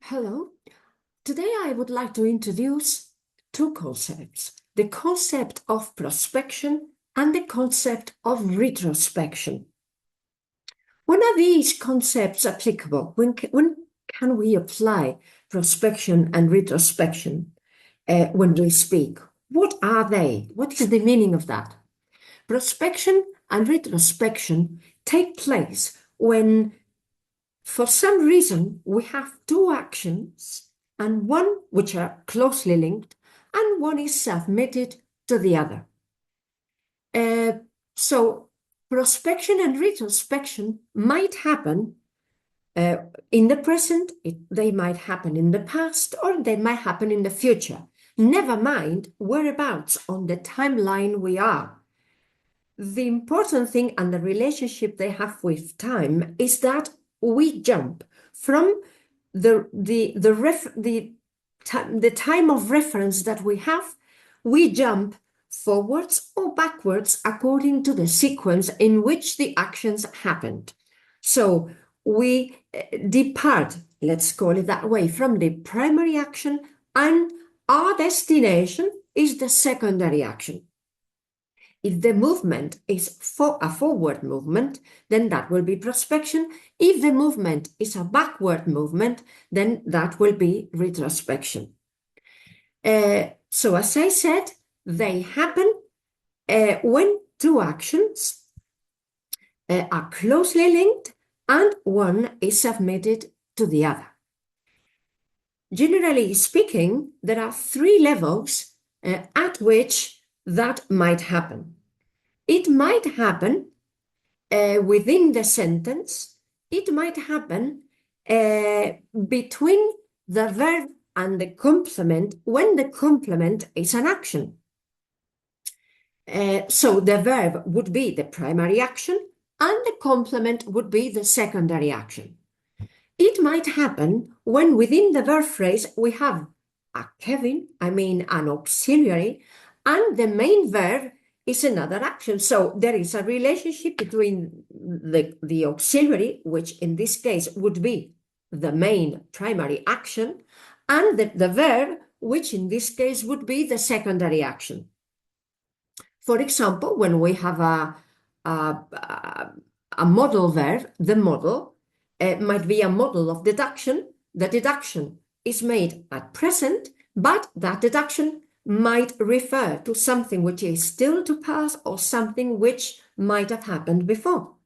Hello. Today I would like to introduce two concepts, the concept of prospection and the concept of retrospection. When are these concepts applicable? When can we apply prospection and retrospection when we speak? What are they? What is the meaning of that? Prospection and retrospection take place when, for some reason, we have two actions, and one which are closely linked, and one is submitted to the other. So prospection and retrospection might happen in the present, they might happen in the past, or they might happen in the future. Never mind whereabouts on the timeline we are. The important thing and the relationship they have with time is that we jump from the time of reference that we have, we jump forwards or backwards according to the sequence in which the actions happened. So we depart, let's call it that way, from the primary action, and our destination is the secondary action. If the movement is for a forward movement, then that will be prospection. If the movement is a backward movement, then that will be retrospection. So as I said, they happen when two actions are closely linked and one is submitted to the other. Generally speaking, there are three levels at which that might happen. It might happen within the sentence. It might happen between the verb and the complement when the complement is an action. So the verb would be the primary action and the complement would be the secondary action. It might happen when within the verb phrase we have an auxiliary, and the main verb is another action. So there is a relationship between the auxiliary, which in this case would be the main primary action, and the verb, which in this case would be the secondary action. For example, when we have a modal verb, the modal might be a model of deduction. The deduction is made at present, but that deduction might refer to something which is still to pass or something which might have happened before.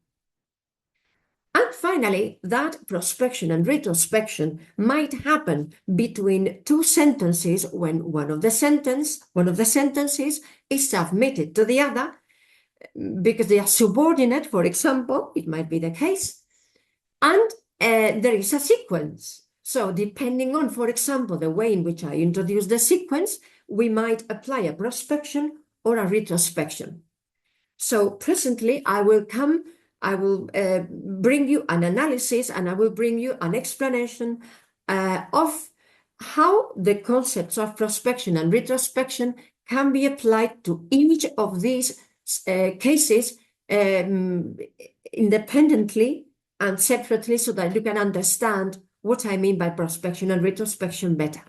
And finally, that prospection and retrospection might happen between two sentences when one of the sentences is submitted to the other because they are subordinate, for example, it might be the case, and there is a sequence. So depending on, for example, the way in which I introduce the sequence, we might apply a prospection or a retrospection. So presently, I will bring you an analysis and I will bring you an explanation of how the concepts of prospection and retrospection can be applied to each of these cases independently and separately so that you can understand what I mean by prospection and retrospection better.